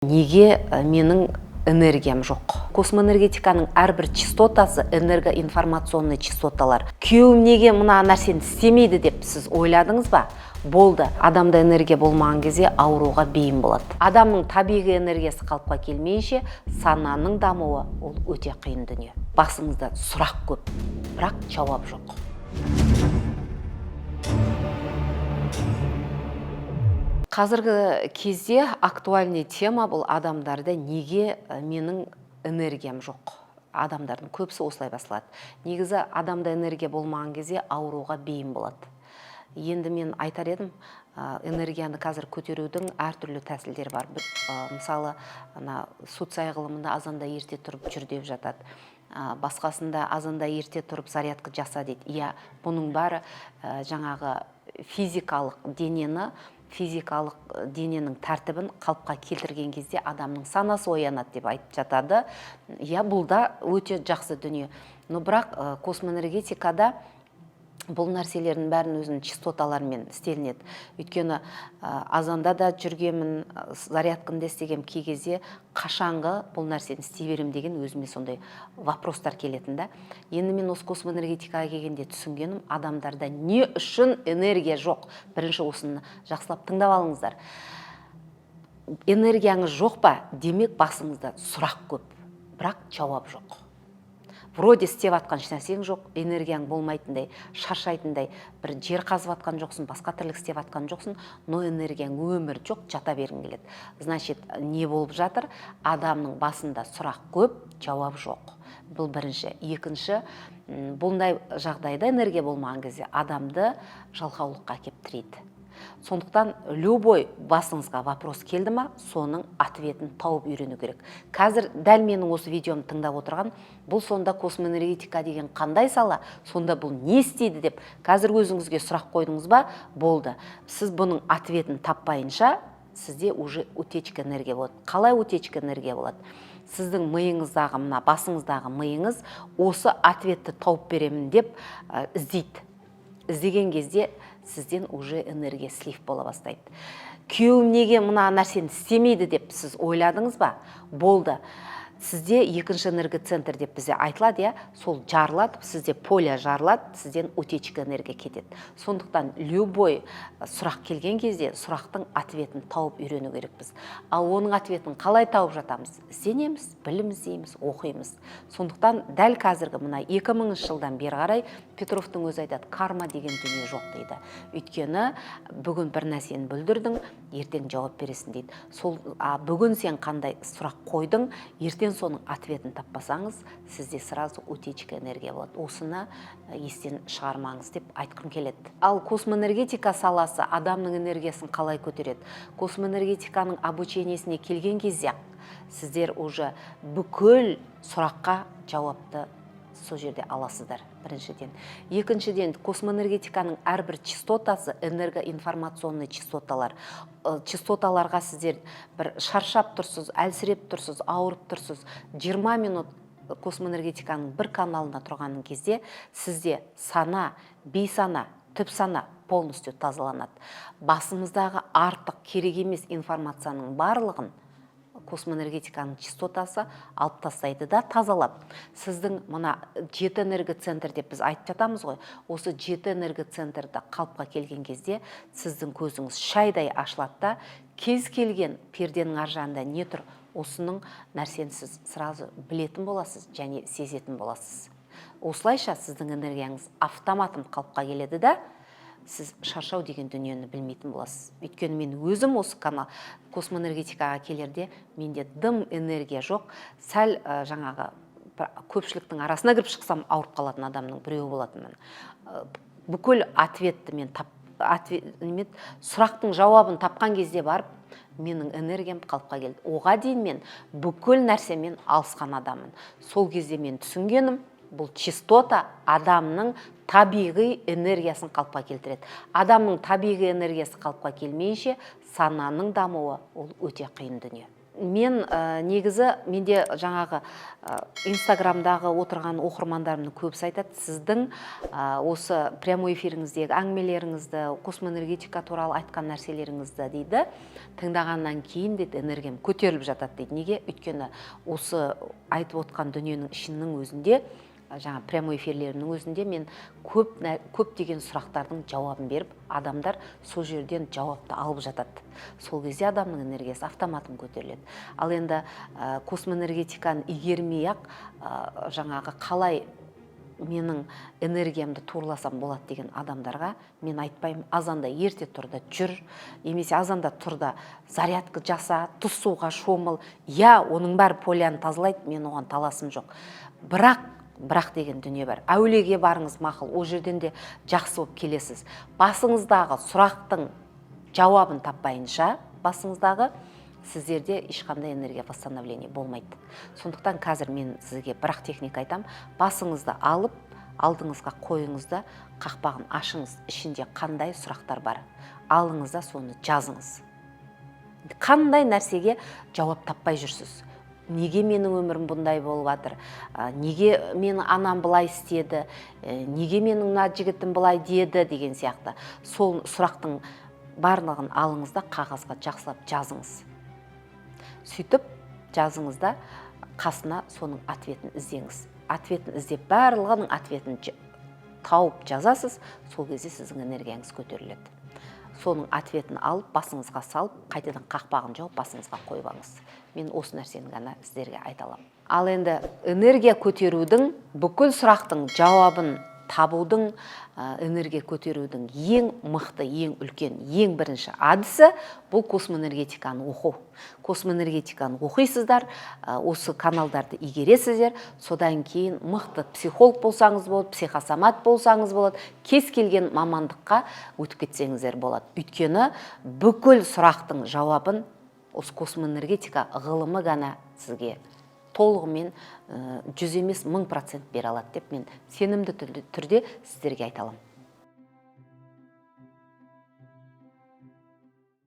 Неге менің энергиям жоқ? Космоэнергетиканың әрбір частотасы энергоинформационный частоталар. Күйеуім неге мына нәрсені істемейді деп сіз ойладыңыз ба? Болды. Адамда энергия болмаған кезде ауруға бейім болады. Адамның табиғи энергиясы қалыпқа келмейінше сананың дамуы ол өте қиын дүние. Басыңызда сұрақ көп, бірақ жауап жоқ. Қазіргі кезде актуальный тема бұл адамдарда неге менің энергиям жоқ. Адамдардың көбісі осылай басылады. Негізі адамда энергия болмаған кезде ауруға бейім болады. Енді мен айтар едім, энергияны қазір көтерудің әртүрлі тәсілдері бар. Мысалы, суцай ғылымында азанда ерте тұрып жүр деп жатады. Басқасында азанда ерте тұрып зарядка жаса дейді. Иә, бұның бәрі жаңағы физикалық дененің тәртібін қалыпқа келтірген кезде адамның санасы оянады деп айтып жатады. Иә, бұл да өте жақсы дүние. Но бірақ космоэнергетикада бұл нәрселердің бәрін өзінің частоталарымен істелінеді. Өйткені азанда да жүргенмін, зарядкамды істегем, кей кезде қашанғы бұл нәрсені істей берем деген өзіме сондай вопростар келетін да. Енді мен осы космоэнергетикаға келгенде түсінгенім, адамдарда не үшін энергия жоқ? Бірінші осыны жақсылап тыңдап алыңыздар. Энергияңыз жоқ па? Демек басыңызда сұрақ көп, бірақ жауап жоқ. Вроде істеп атқан нәрсең жоқ, энергияң болмайтындай, шаршайтындай, бір жер қазып атқан жоқсың, басқа тірлік істеп атқан жоқсың, но энергияң өмір жоқ, жата бергің келеді. Значит, не болып жатыр? Адамның басында сұрақ көп, жауап жоқ. Бұл бірінші. Екінші, бұндай жағдайда энергия болмаған кезде адамды жалқаулыққа әкеп тірейді. Сондықтан любой басыңызға вопрос келді ма, соның ответін тауып үйрену керек. Қазір дәл менің осы видеомды тыңдап отырған, бұл сонда космоэнергетика деген қандай сала, сонда бұл не істейді деп қазір өзіңізге сұрақ қойдыңыз ба, болды. Сіз бұның ответін таппайынша, сізде уже утечка энергия болады. Қалай утечка энергия болады? Сіздің миыңыздағы, басыңыздағы миыңыз осы ответті тауып беремін деп іздейді. Іздеген кезде сізден уже энергия слив бола бастайды. Күйеуім неге мына нәрсені істемейді деп сіз ойладыңыз ба? Болды. Сізде екінші энергоцентр деп бізде айтылады, иә, сол жарылады, сізде поле жарылады, сізден утечка энергия кетеді. Сондықтан любой сұрақ келген кезде сұрақтың ответін тауып үйрену керекпіз. Ал оның ответін қалай тауып жатамыз? Ізденеміз, білім іздейміз, оқимыз. Сондықтан дәл қазіргі мына 2000 жылдан бері қарай Петровтың өзі айтады, карма деген дүние жоқ дейді. Өйткені бүгін бір нәрсені бүлдірдің, ертең жауап бересің дейді. Сол бүгін сен қандай сұрақ қойдың, ертең соның ответін таппасаңыз, сізде сразу утечка энергия болады. Осыны естен шығармаңыз деп айтқым келеді. Ал космоэнергетика саласы адамның энергиясын қалай көтереді? Космоэнергетиканың обучениесіне келген кезде сіздер уже бүкіл сұраққа жауапты сол жерде аласыздар, біріншіден. Екіншіден, космоэнергетиканың әрбір частотасы энергоинформационный частоталар. Частоталарға сіздер бір шаршап тұрсыз, әлсіреп тұрсыз, ауырып тұрсыз. 20 минут космоэнергетиканың бір каналына тұрғанын кезде сізде сана, бейсана, түп сана полностью тазаланады. Басымыздағы артық керек емес информацияның барлығын космоэнергетиканың частотасы алып тастайды да тазалап. Сіздің мына 7 энергоцентр деп біз айтып жатамыз ғой. Осы 7 энергоцентрді қалыпқа келген кезде сіздің көзіңіз шайдай ашылады да, кез келген перденің ар жағында не тұр, осының нәрсені сіз сразу білетін боласыз және сезетін боласыз. Осылайша сіздің энергияңыз автоматом қалыпқа келеді да, сіз шаршау деген дүниені білмейтін боласыз. Өйткені мен өзім осы канал космоэнергетикаға келерде менде дым энергия жоқ. Сәл жаңағы көпшіліктің арасына кіріп шықсам ауырып қалатын адамның біреуі болатынмын. Бүкіл ответті мен сұрақтың жауабын тапқан кезде барып, менің энергиям қалыпқа келді. Оға дейін мен бүкіл нәрсемен алысқан адамын. Сол кезде мен түсінгенім, бұл частота адамның табиғи энергиясын қалыпқа келтіреді. Адамның табиғи энергиясы қалыпқа келмейінше сананың дамуы ол өте қиын дүние. Мен негізі менде жаңағы инстаграмдағы отырған оқырмандарымның көбісі айтады, сіздің осы прямой эфиріңіздегі әңгімелеріңізді, космоэнергетика туралы айтқан нәрселеріңізді дейді, тыңдағаннан кейін дейді, энергиям көтеріліп жатады дейді. Неге? Өйткені осы айтып отқан дүниенің ішінің өзінде, жаңа прямой эфирлерінің өзінде мен көптеген сұрақтардың жауабын беріп, адамдар сол жерден жауапты алып жатады. Сол кезде адамның энергиясы автоматом көтеріледі. Ал енді космоэнергетиканы игермей-ақ жаңағы қалай менің энергиямды турласам болады деген адамдарға мен айтпаймын, азанда ерте тұрда жүр, немесе азанда тұрда зарядка жаса, тұз суға шомыл. Оның бәрі полияны тазалайды, мен оған таласым жоқ. Бірақ деген дүние бар. Әулиеге барыңыз мақұл, ол жерден де жақсы болып келесіз. Басыңыздағы сұрақтың жауабын таппайынша, сіздерде ешқандай энергия восстановление болмайды. Сондықтан қазір мен сізге бірақ техника айтам. Басыңызды алып, алдыңызға қойыңызда, қақпағын ашыңыз, ішінде қандай сұрақтар бар. Алыңызда соны жазыңыз. Қандай нәрсеге жауап таппай жүрсіз? Неге менің өмірім бұндай болып жатыр? Неге менің анам бұлай істеді? Неге менің мына жігітім бұлай деді деген сияқты. Сол сұрақтың барлығын алыңызда қағазға жақсылап жазыңыз. Сөйтіп жазыңызда қасына соның ответін іздеңіз. Ответін іздеп, барлығының ответін тауып жазасыз, сол кезде сіздің энергияңыз көтеріледі. Соның ответін алып, басыңызға салып, қайтадан қақпағын жауып, басыңызға қойып алыңыз. Мен осы нәрсені ғана сіздерге айта аламын. Ал енді энергия көтерудің, бүкіл сұрақтың жауабын табудың, энергия көтерудің ең мықты, ең үлкен, ең бірінші әдісі бұл космоэнергетиканы оқу. Космоэнергетиканы оқисыздар, осы каналдарды игересіздер, содан кейін мықты психолог болсаңыз болады, психосомат болсаңыз болады, кез келген мамандыққа өтіп кетсеңіздер болады. Өйткені бүкіл сұрақтың жауабын осы космоэнергетика ғылымы ғана сізге толығымен 100 емес 1000% бере алады деп мен сенімді түрде сіздерге айта аламын.